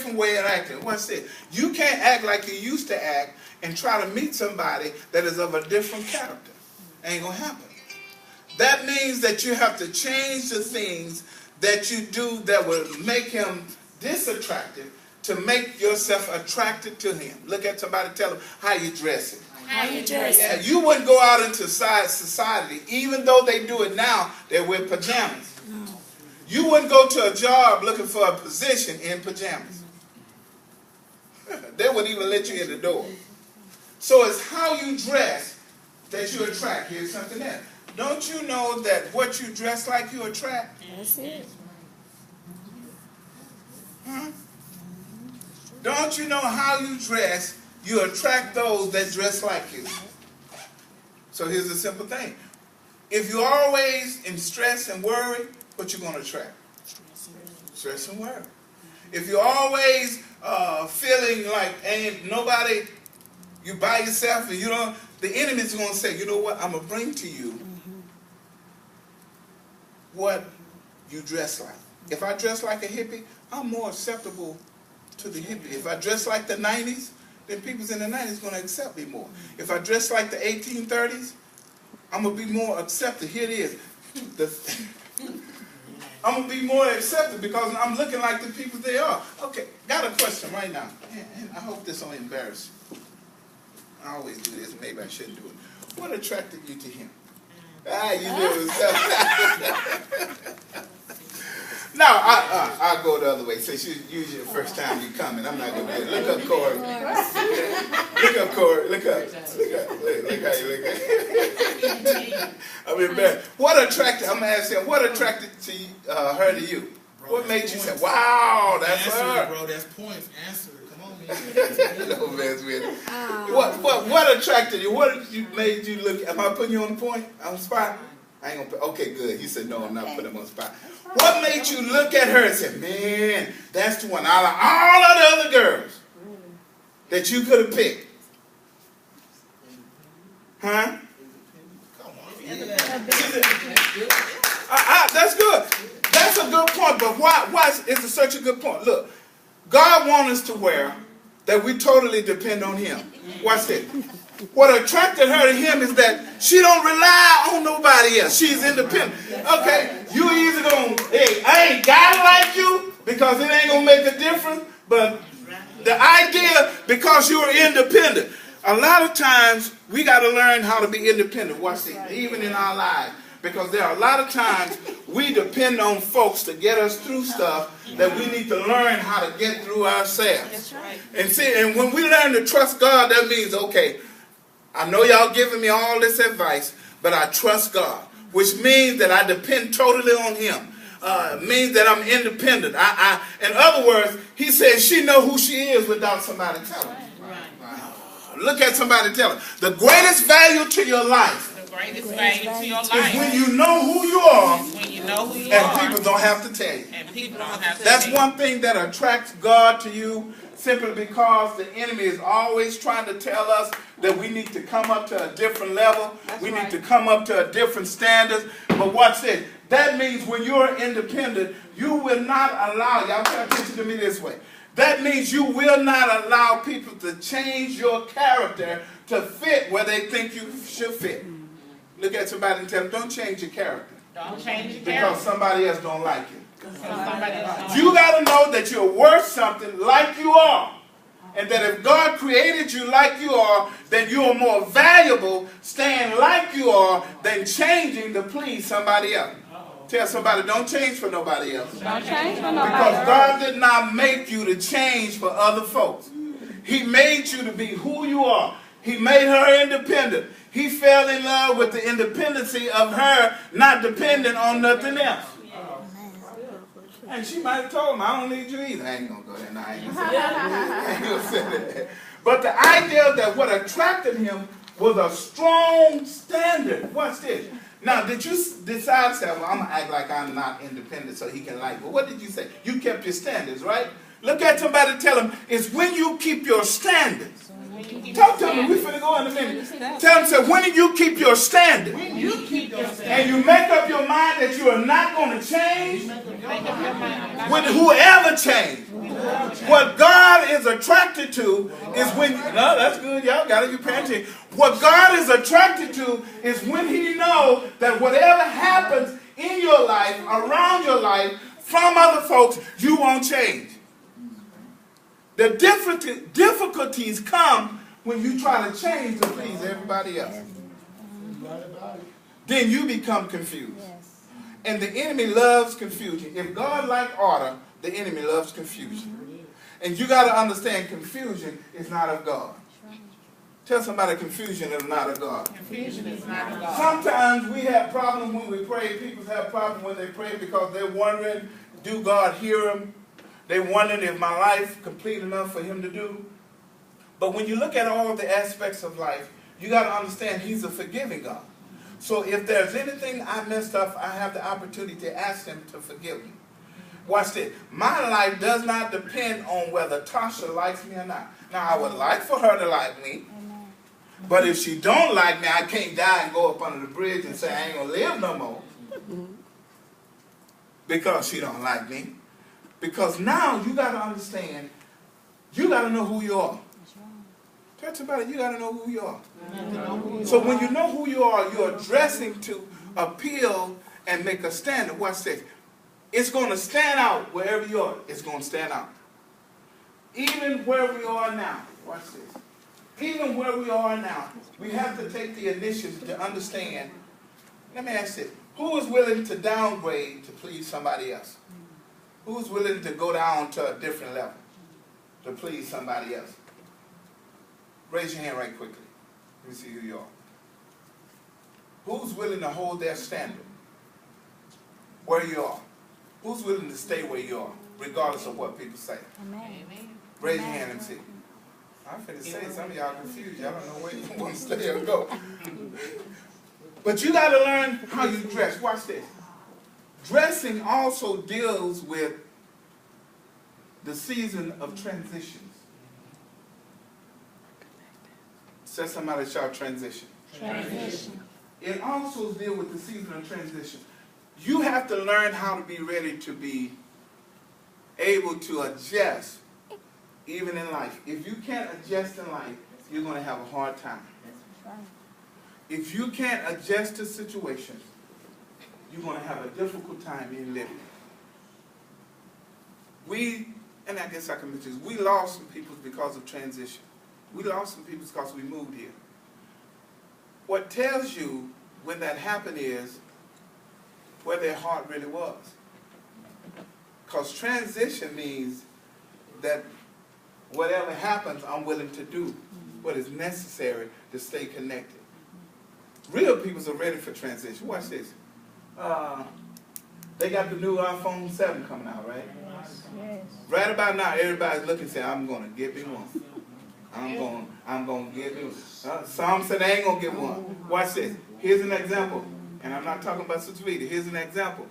different way of acting. What's this? You can't act like you used to act and try to meet somebody that is of a different character. Ain't gonna happen. That means that you have to change the things that you do that will make him disattractive to make yourself attracted to him. Look at somebody, tell them how you dressing. How you dressing? Yeah, you wouldn't go out into society, even though they do it now, they wear pajamas. You wouldn't go to a job looking for a position in pajamas. They wouldn't even let you in the door. So it's how you dress that you attract. Here's something else. Don't you know that what you dress like you attract? That's it. Huh? Don't you know how you dress, you attract those that dress like you? So here's a simple thing. If you're always in stress and worry, what you going to attract? Stress and worry. If you're always feeling like ain't nobody, you by yourself and you don't, the enemy's going to say, you know what, I'm going to bring to you what you dress like. If I dress like a hippie, I'm more acceptable to the hippie. If I dress like the 90s, then people's in the 90s going to accept me more. If I dress like the 1830s, I'm going to be more accepted. Here it is. I'm going to be more accepted because I'm looking like the people they are. Okay, got a question right now. And I hope this don't embarrass you. I always do this. Maybe I shouldn't do it. What attracted you to him? You do it. Now, I'll go the other way. Since you usually the first time you come, and I'm not going to do it. Look up, Corey. Look up, Corey. Look up. Look how you look. I'm embarrassed. What attracted, I'm going to ask him, what attracted her to you? Bro, what made you say, wow, that's her? Bro, that's points. Answer it. Come on, man. No mess with it. What attracted you? What made you look? Am I putting you on the point? On the spot? I ain't gonna. Okay, good. He said no. I'm not putting him on the spot. What made you look at her and say, "Man, that's the one out of all of the other girls that you could have picked"? Huh? Come on. That's good. That's a good point. But why is it such a good point? Look, God wants us to wear that we totally depend on Him. Watch this. What attracted her to him is that she don't rely on nobody else. She's independent. Okay, you either gonna, hey, I ain't got it like you because it ain't gonna make a difference, but the idea, because you're independent. A lot of times we got to learn how to be independent. Watch this, even in our lives. Because there are a lot of times we depend on folks to get us through stuff that we need to learn how to get through ourselves. And see, and when we learn to trust God, that means, okay, I know y'all giving me all this advice, but I trust God, which means that I depend totally on Him. Means that I'm independent. In other words, he says she know who she is without somebody telling her. Look at somebody telling her. The greatest value to your life greatest value to your is life. when you know who you are, When you know who you and are, people don't have to tell you. and people don't have to. That's tell you. one thing that attracts God to you, simply because the enemy is always trying to tell us that we need to come up to a different level. We need to come up to a different standard. But watch this. That means when you're independent, you will not allow, y'all pay attention to me this way. That means you will not allow people to change your character to fit where they think you should fit. Look at somebody and tell them, don't change your character. Don't change your Because character. somebody else don't like you. Somebody else You got to know that you're worth something like you are. And that if God created you like you are, then you are more valuable staying like you are than changing to please somebody else. Tell somebody, don't change for nobody else. Don't change for nobody. Because God did not make you to change for other folks. He made you to be who you are. He made her independent. He fell in love with the independency of her not dependent on nothing else. And she might have told him, I don't need you either. I ain't going to go there now. I ain't going to say that. I ain't gonna say that. But the idea that what attracted him was a strong standard. Watch this. Now, did you decide to say, well, I'm going to act like I'm not independent so he can like me? What did you say? You kept your standards, right? Look at somebody and tell them, it's when you keep your standards. Talk to them. We're finna go in a minute. Tell them, say, when you keep your standards. When you keep your standards. And you make up your mind that you are not going to change with whoever changes. What God is attracted to is when, no, that's good, y'all got to be paying attention. What God is attracted to is when he knows that whatever happens in your life, around your life, from other folks, you won't change. The difficulties come when you try to change to please everybody else. Then you become confused. And the enemy loves confusion. If God likes order, the enemy loves confusion. And you got to understand confusion is not of God. Tell somebody confusion is not of God. Confusion is not of God. Sometimes we have problems when we pray. People have problems when they pray because they're wondering, do God hear them? They're wondering, is my life complete enough for him to do? But when you look at all the aspects of life, you got to understand he's a forgiving God. So if there's anything I messed up, I have the opportunity to ask him to forgive me. Watch this. My life does not depend on whether Tasha likes me or not. Now, I would like for her to like me. But if she don't like me, I can't die and go up under the bridge and say I ain't going to live no more. Because she don't like me. Because now you got to understand, you got to know who you are. Tell somebody, you got to know who you are. So when you know who you are, you're addressing to appeal and make a standard. Watch this. It's going to stand out wherever you are. It's going to stand out. Even where we are now. Watch this. Even where we are now, we have to take the initiative to understand. Let me ask this. Who is willing to downgrade to please somebody else? Who's willing to go down to a different level to please somebody else? Raise your hand right quickly. Let me see who you are. Who's willing to hold their standard where you are? Who's willing to stay where you are, regardless of what people say? Amen. Raise your hand and see. I'm finna say some of y'all confused. Y'all don't know where you want to stay or go. But you got to learn how you dress. Watch this. Dressing also deals with the season of transitions. Say somebody shout transition. Transition. It also deals with the season of transition. You have to learn how to be ready to be able to adjust even in life. If you can't adjust in life, you're going to have a hard time. If you can't adjust to situations, you're going to have a difficult time in living. And I guess I can mention this, we lost some people because of transition. We lost some people because we moved here. What tells you when that happened is where their heart really was. Because transition means that whatever happens, I'm willing to do what is necessary to stay connected. Real people are ready for transition. Watch this. They got the new iPhone 7 coming out, right? Yes. Right about now, everybody's looking and saying, I'm going to get me one. I'm going to get me one. Some said they ain't going to get one. Watch this. Here's an example. And I'm not talking about Sister Rita. Here's an example.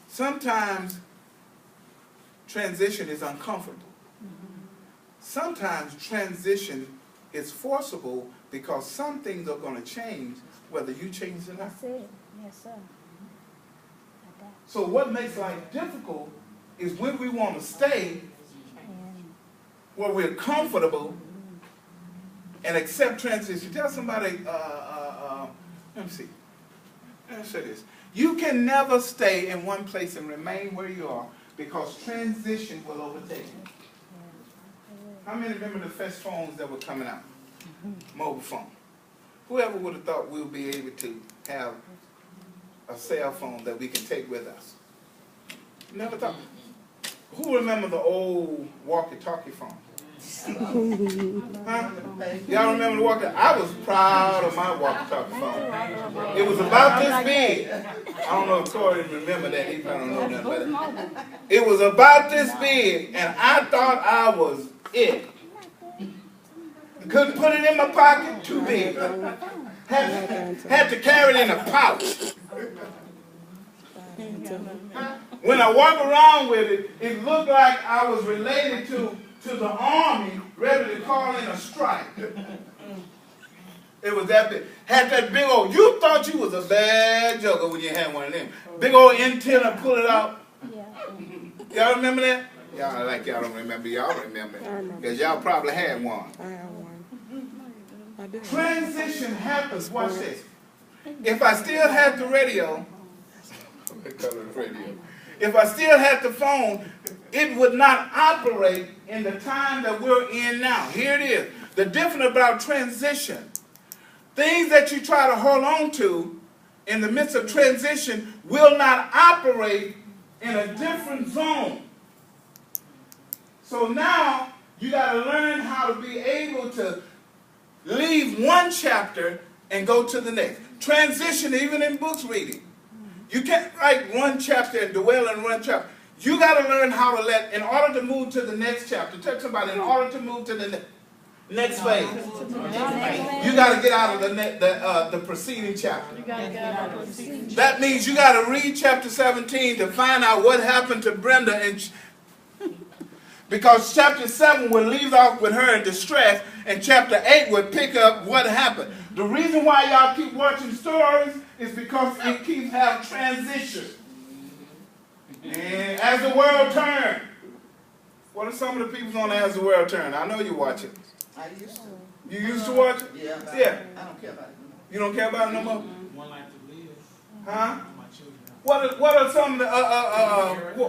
Sometimes transition is uncomfortable. Sometimes transition is forcible because some things are going to change whether you change or not. That's it. Yes, sir. So what makes life difficult is when we want to stay where we're comfortable and accept transition. Tell somebody, let me see. Let me say this. You can never stay in one place and remain where you are because transition will overtake you. How many remember the first phones that were coming out? Mobile phone. Whoever would have thought we would be able to have a cell phone that we can take with us? Never thought. Who remember the old walkie-talkie phone? Huh? Y'all remember the walkie-talkie? I was proud of my walkie-talkie phone. It was about this big. I don't know if Corey remember that. He probably don't know nothing about it. It was about this big, and I thought I was it. Couldn't put it in my pocket, too big. Had to carry it in a pouch. When I walk around with it, it looked like I was related to the army, ready to call in a strike. It was that big. Had that big old, you thought you was a bad joker when you had one of them. Big old antenna, pull it out. Y'all remember that? Y'all like y'all don't remember. Y'all remember. I remember. Because y'all probably had one. I have one. I do. Transition happens. Watch this. If I still had the radio, if I still had the phone, it would not operate in the time that we're in now. Here it is. The difference about transition. Things that you try to hold on to in the midst of transition will not operate in a different zone. So now you got to learn how to be able to leave one chapter and go to the next. Transition, even in books reading. You can't write one chapter and dwell in one chapter. You got to learn how to let, in order to move to the next chapter, tell somebody, in order to move to the next phase, you got to get out of the preceding chapter. That means you got to read chapter 17 to find out what happened to Brenda, and because chapter 7 will leave off with her in distress, and chapter 8 will pick up what happened. The reason why y'all keep watching stories is because it keeps having transition. And as the world turns, what are some of the people on As the World Turn? I know you watch it. I used to. You used to watch it? Yeah. Yeah. I don't care about it no more. You don't care about it no more? One life to live. Huh? My children. What are some of the,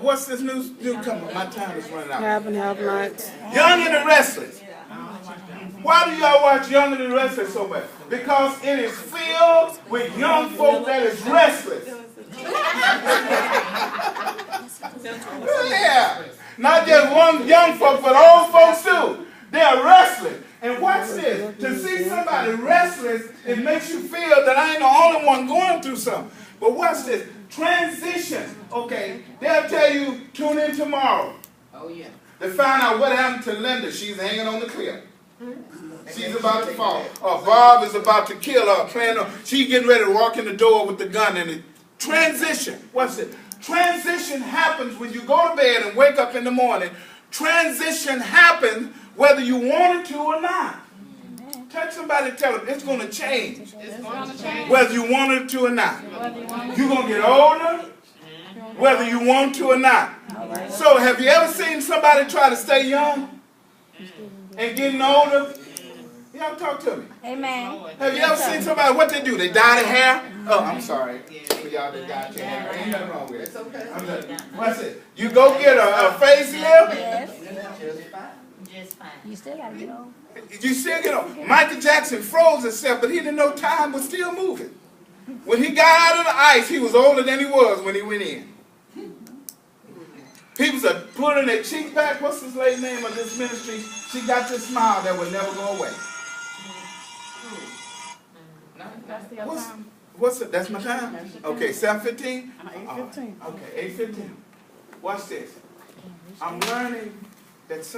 what's this newcomer? My time is running out. Have and have nots. Young and the Restless. Why do y'all watch Young and the Restless so much? Because it is filled with young folk that is restless. Yeah. Not just one young folk, but old folks too. They are restless. And watch this. To see somebody restless, it makes you feel that I ain't the only one going through something. But watch this. Transition. Okay. They'll tell you, tune in tomorrow. Oh, yeah. To find out what happened to Linda. She's hanging on the cliff. She's about to fall. Or Bob is about to kill her. She's getting ready to walk in the door with the gun in it. Transition. What's it? Transition happens when you go to bed and wake up in the morning. Transition happens whether you want it to or not. Touch somebody and tell them it's going to change. It's going to change. Whether you want it to or not. You're going to get older whether you want to or not. So have you ever seen somebody try to stay young and getting older? Y'all talk to me. Amen. Have you ever seen somebody, what they do? They dye their hair? Oh, I'm sorry for y'all that dyed your hair. Ain't nothing wrong with it. It's okay. What's it? You go get a facelift, Yes. Just fine. Just fine. You still got to get on. you still get on. Michael Jackson froze himself, but he didn't know time was still moving. When he got out of the ice, he was older than he was when he went in. People are pulling their cheeks back. What's this lady's name of this ministry? She got this smile that will never go away. What's it? That's my time? Okay, 7:15? 8:15. Okay, 8:15. Watch this. I'm learning that